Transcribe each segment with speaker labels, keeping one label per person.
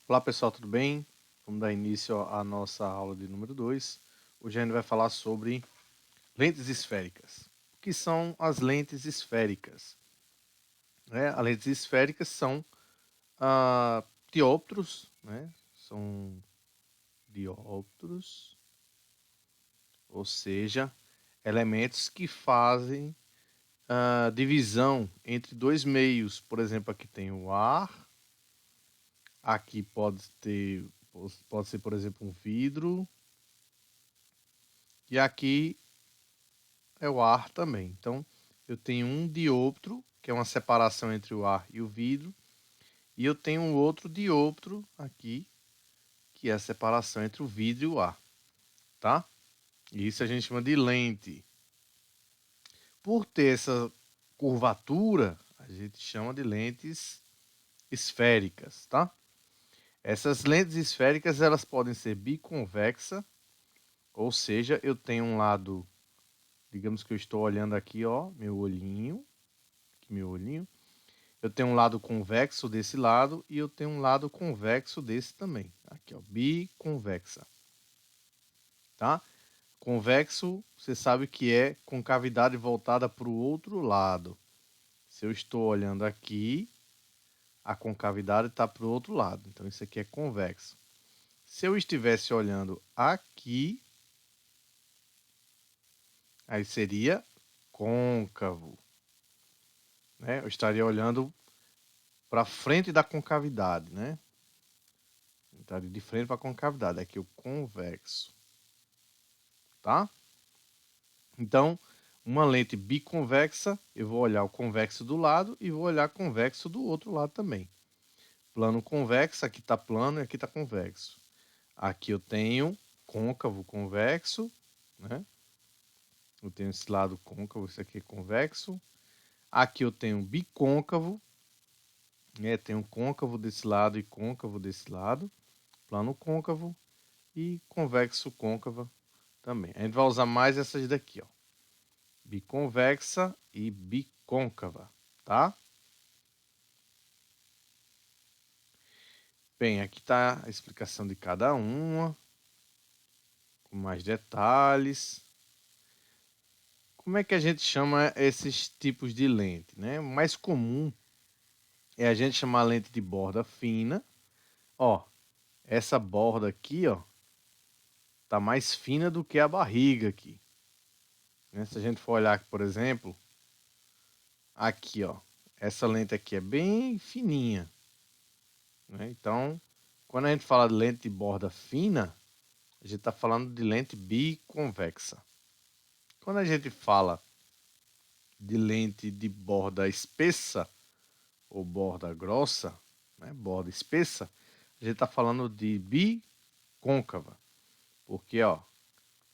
Speaker 1: Olá pessoal, tudo bem? Vamos dar início à nossa aula de número 2. Hoje a gente vai falar sobre lentes esféricas. O que são as lentes esféricas? As lentes esféricas são dióptros, são dióptros, ou seja, elementos que fazem a divisão entre dois meios. Por exemplo, aqui tem o ar, aqui pode ser, por exemplo, um vidro, e aqui é o ar também. Então, eu tenho um dioptro, que é uma separação entre o ar e o vidro, e eu tenho um outro dioptro aqui, que é a separação entre o vidro e o ar, tá? E isso a gente chama de lente. Por ter essa curvatura, a gente chama de lentes esféricas, tá? Essas lentes esféricas, elas podem ser biconvexa, ou seja, eu tenho um lado, digamos que eu estou olhando aqui, ó, meu olhinho, eu tenho um lado convexo desse lado e eu tenho um lado convexo desse também. Aqui, ó, biconvexa. Tá? Convexo, você sabe que é concavidade voltada para o outro lado. Se eu estou olhando aqui, a concavidade está para o outro lado. Então, isso aqui é convexo. Se eu estivesse olhando aqui, aí seria côncavo. Eu estaria olhando para frente da concavidade, né? Estaria de frente para a concavidade. Aqui o convexo. Tá? Então, uma lente biconvexa, eu vou olhar o convexo do lado e vou olhar o convexo do outro lado também. Plano convexo, aqui está plano e aqui está convexo. Aqui eu tenho côncavo convexo, né? Eu tenho esse lado côncavo, esse aqui é convexo. Aqui eu tenho bicôncavo, né? Tenho côncavo desse lado e côncavo desse lado. Plano côncavo e convexo côncava também. A gente vai usar mais essas daqui, ó. Biconvexa e bicôncava, tá? Bem, aqui está a explicação de cada uma, com mais detalhes. Como é que a gente chama esses tipos de lente, né? O mais comum é a gente chamar a lente de borda fina. Ó, essa borda aqui, ó, tá mais fina do que a barriga aqui. Né? Se a gente for olhar, por exemplo, aqui, ó, essa lente aqui é bem fininha, né? Então, quando a gente fala de lente de borda fina, a gente está falando de lente biconvexa. Quando a gente fala de lente de borda espessa ou borda grossa, né, borda espessa, a gente está falando de bicôncava, porque ó,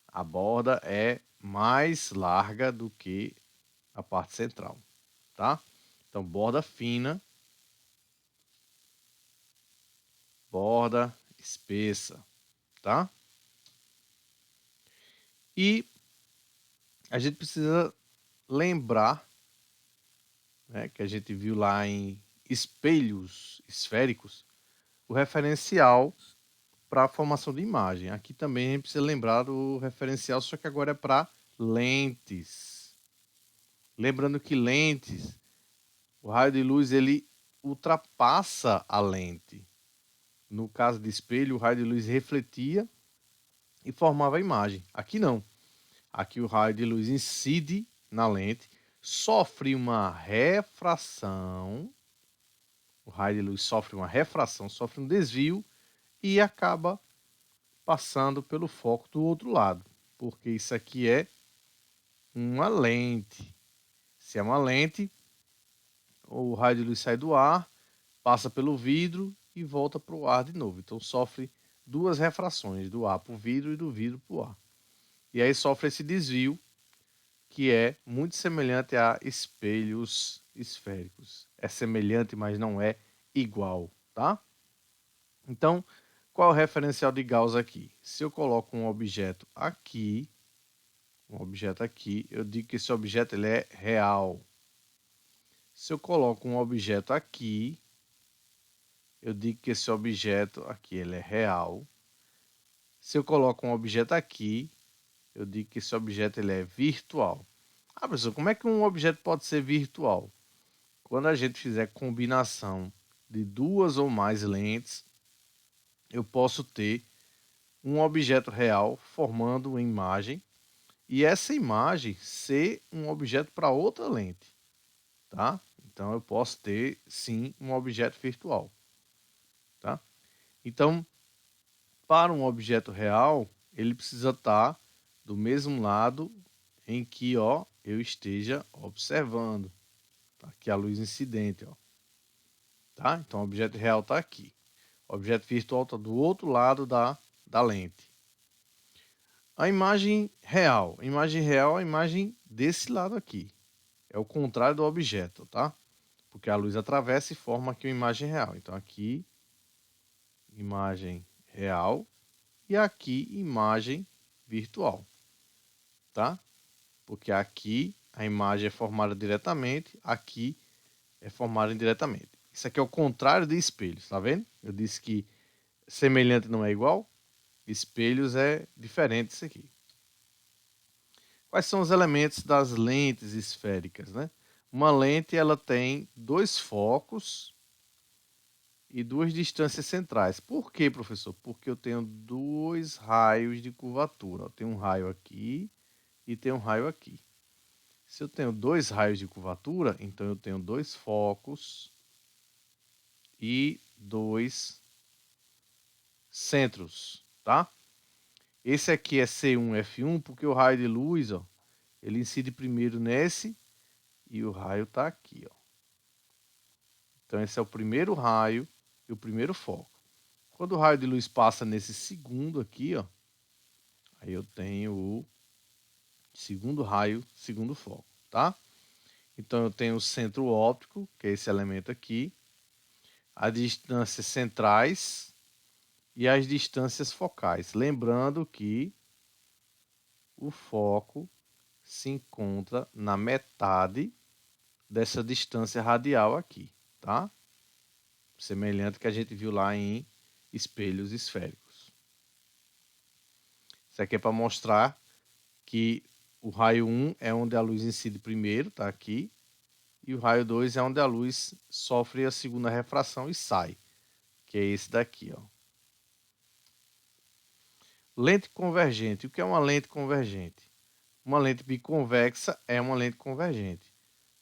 Speaker 1: a borda é mais larga do que a parte central, tá? Então, borda fina, borda espessa, tá? E a gente precisa lembrar, né, que a gente viu lá em espelhos esféricos, o referencial para a formação de imagem. Aqui também a gente precisa lembrar do referencial, só que agora é para lentes. Lembrando que lentes, o raio de luz ele ultrapassa a lente. No caso de espelho, o raio de luz refletia e formava a imagem. Aqui não. Aqui o raio de luz incide na lente, sofre uma refração. O raio de luz sofre uma refração, sofre um desvio e acaba passando pelo foco do outro lado, porque isso aqui é uma lente. Se é uma lente, o raio de luz sai do ar, passa pelo vidro e volta para o ar de novo. Então sofre duas refrações, do ar para o vidro e do vidro para o ar. E aí sofre esse desvio, que é muito semelhante a espelhos esféricos. É semelhante, mas não é igual, tá? Então, qual é o referencial de Gauss aqui? Se eu coloco um objeto aqui, eu digo que esse objeto ele é real. Se eu coloco um objeto aqui, eu digo que esse objeto aqui ele é real. Se eu coloco um objeto aqui, eu digo que esse objeto ele é virtual. Ah, professor, como é que um objeto pode ser virtual? Quando a gente fizer combinação de duas ou mais lentes, eu posso ter um objeto real formando uma imagem e essa imagem ser um objeto para outra lente, tá? Então eu posso ter sim um objeto virtual, tá? Então, para um objeto real, ele precisa estar do mesmo lado em que, ó, eu esteja observando. Tá? Aqui a luz incidente, ó. Tá? Então o objeto real está aqui. O objeto virtual está do outro lado da lente. A imagem real. A imagem real é a imagem desse lado aqui. É o contrário do objeto, tá? Porque a luz atravessa e forma aqui uma imagem real. Então aqui, imagem real. E aqui, imagem virtual, tá? Porque aqui a imagem é formada diretamente, aqui é formada indiretamente. Isso aqui é o contrário de espelhos, tá vendo? Eu disse que semelhante não é igual, espelhos é diferente disso aqui. Quais são os elementos das lentes esféricas, né? Uma lente ela tem dois focos e duas distâncias centrais. Por quê, professor? Porque eu tenho dois raios de curvatura. Eu tenho um raio aqui e tenho um raio aqui. Se eu tenho dois raios de curvatura, então eu tenho dois focos e dois centros, tá? Esse aqui é C1F1 porque o raio de luz, ó, ele incide primeiro nesse e o raio está aqui, ó. Então esse é o primeiro raio e o primeiro foco. Quando o raio de luz passa nesse segundo aqui, ó, aí eu tenho o segundo raio, segundo foco, tá? Então eu tenho o centro óptico, que é esse elemento aqui, as distâncias centrais e as distâncias focais. Lembrando que o foco se encontra na metade dessa distância radial aqui, tá? Semelhante que a gente viu lá em espelhos esféricos. Isso aqui é para mostrar que o raio 1 é onde a luz incide primeiro, tá aqui, e o raio 2 é onde a luz sofre a segunda refração e sai, que é esse daqui, ó. Lente convergente. O que é uma lente convergente? Uma lente biconvexa é uma lente convergente.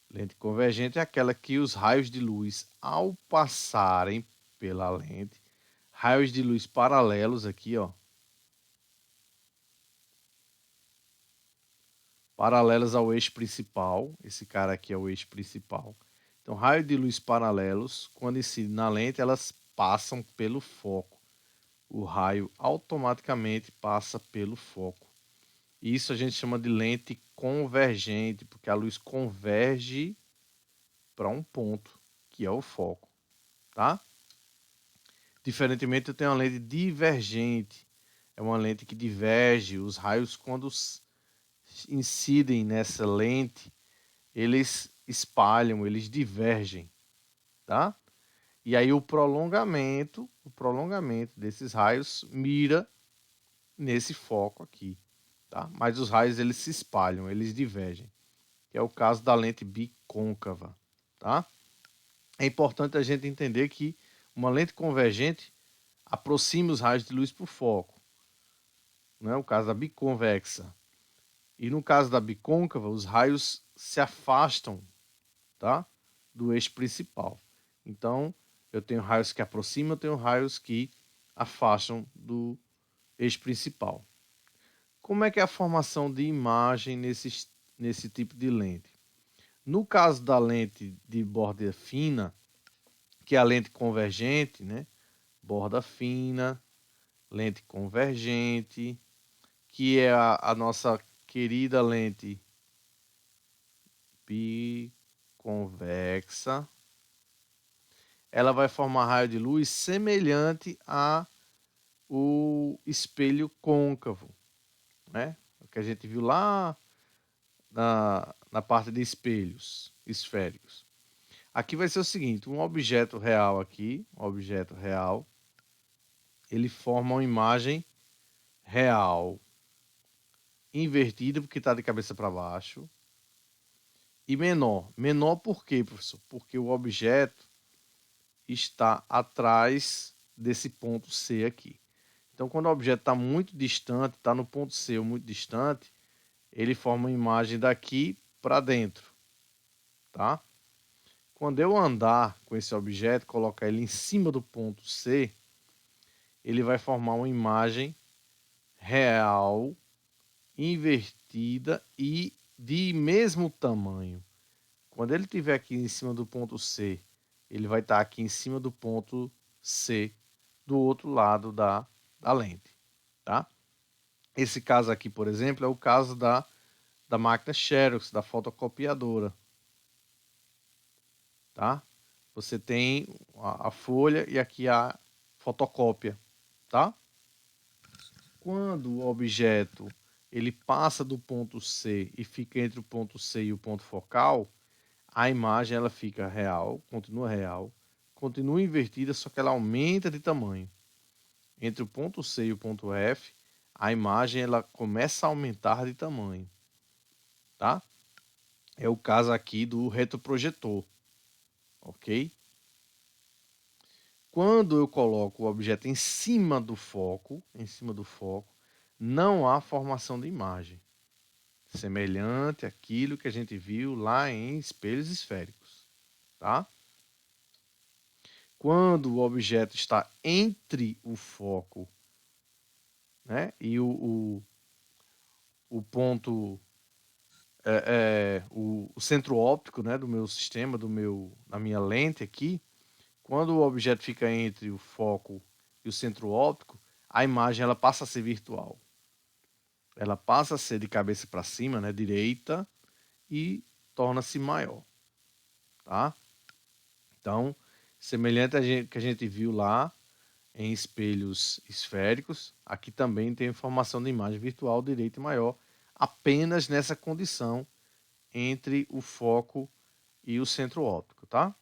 Speaker 1: Lente convergente é aquela que os raios de luz, ao passarem pela lente, raios de luz paralelos aqui, ó, paralelos ao eixo principal. Esse cara aqui é o eixo principal. Então, raios de luz paralelos, quando incidem na lente, elas passam pelo foco. O raio automaticamente passa pelo foco. Isso a gente chama de lente convergente, porque a luz converge para um ponto, que é o foco, tá? Diferentemente, eu tenho uma lente divergente. É uma lente que diverge. Os raios, quando incidem nessa lente, eles espalham, eles divergem, tá? E aí o prolongamento desses raios mira nesse foco aqui, tá? Mas os raios eles se espalham, eles divergem, que é o caso da lente bicôncava, tá? É importante a gente entender que uma lente convergente aproxima os raios de luz para o foco, não é o caso da biconvexa. E no caso da bicôncava, os raios se afastam, tá? Do eixo principal. Então, eu tenho raios que aproximam, eu tenho raios que afastam do eixo principal. Como é que é a formação de imagem nesse tipo de lente? No caso da lente de borda fina, que é a lente convergente, né? Borda fina, lente convergente, que é a nossa querida lente biconvexa. Ela vai formar raio de luz semelhante a o espelho côncavo, né? O que a gente viu lá na parte de espelhos esféricos. Aqui vai ser o seguinte, um objeto real aqui, um objeto real, ele forma uma imagem real invertida, porque está de cabeça para baixo, e menor. Menor por quê, professor? Porque o objeto está atrás desse ponto C aqui. Então, quando o objeto está muito distante, está no ponto C ou muito distante, ele forma uma imagem daqui para dentro, tá? Quando eu andar com esse objeto, colocar ele em cima do ponto C, ele vai formar uma imagem real, invertida e de mesmo tamanho. Quando ele estiver aqui em cima do ponto C, ele vai estar aqui em cima do ponto C do outro lado da lente, tá? Esse caso aqui, por exemplo, é o caso da máquina Xerox, da fotocopiadora, tá? Você tem a folha e aqui a fotocópia, tá? Quando o objeto ele passa do ponto C e fica entre o ponto C e o ponto focal, a imagem ela fica real, continua invertida, só que ela aumenta de tamanho. Entre o ponto C e o ponto F, a imagem ela começa a aumentar de tamanho, tá? É o caso aqui do retroprojetor, ok? Quando eu coloco o objeto em cima do foco, não há formação de imagem, semelhante àquilo que a gente viu lá em espelhos esféricos, tá? Quando o objeto está entre o foco, né, e o ponto, o centro óptico, né, do meu sistema, da minha lente aqui, quando o objeto fica entre o foco e o centro óptico, a imagem ela passa a ser virtual. Ela passa a ser de cabeça para cima, né, direita, e torna-se maior, tá? Então, semelhante a que a gente viu lá em espelhos esféricos, aqui também tem informação de imagem virtual direita e maior, apenas nessa condição entre o foco e o centro óptico, tá?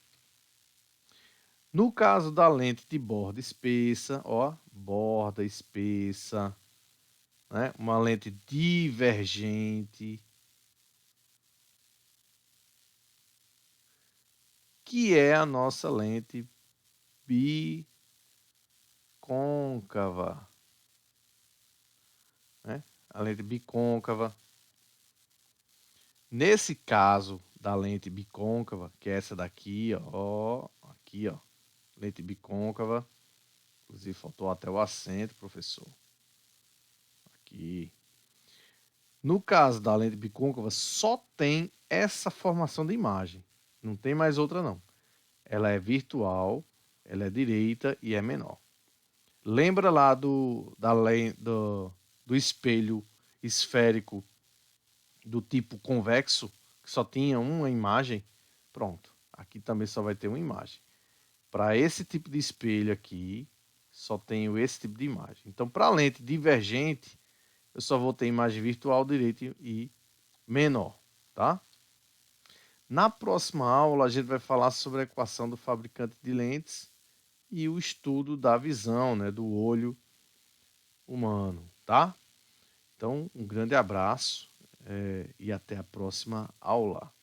Speaker 1: No caso da lente de borda espessa, ó, borda espessa, né? Uma lente divergente, que é a nossa lente bicôncava, né? A lente bicôncava. Nesse caso da lente bicôncava, que é essa daqui, ó, aqui, ó, lente bicôncava, inclusive faltou até o acento, professor. Aqui. No caso da lente bicôncava, só tem essa formação de imagem. Não tem mais outra, não. Ela é virtual, ela é direita e é menor. Lembra lá do espelho esférico do tipo convexo, que só tinha uma imagem? Pronto. Aqui também só vai ter uma imagem. Para esse tipo de espelho aqui, só tenho esse tipo de imagem. Então, para a lente divergente, eu só vou ter imagem virtual direita e menor, tá? Na próxima aula, a gente vai falar sobre a equação do fabricante de lentes e o estudo da visão, né, do olho humano, tá? Então, um grande abraço e até a próxima aula.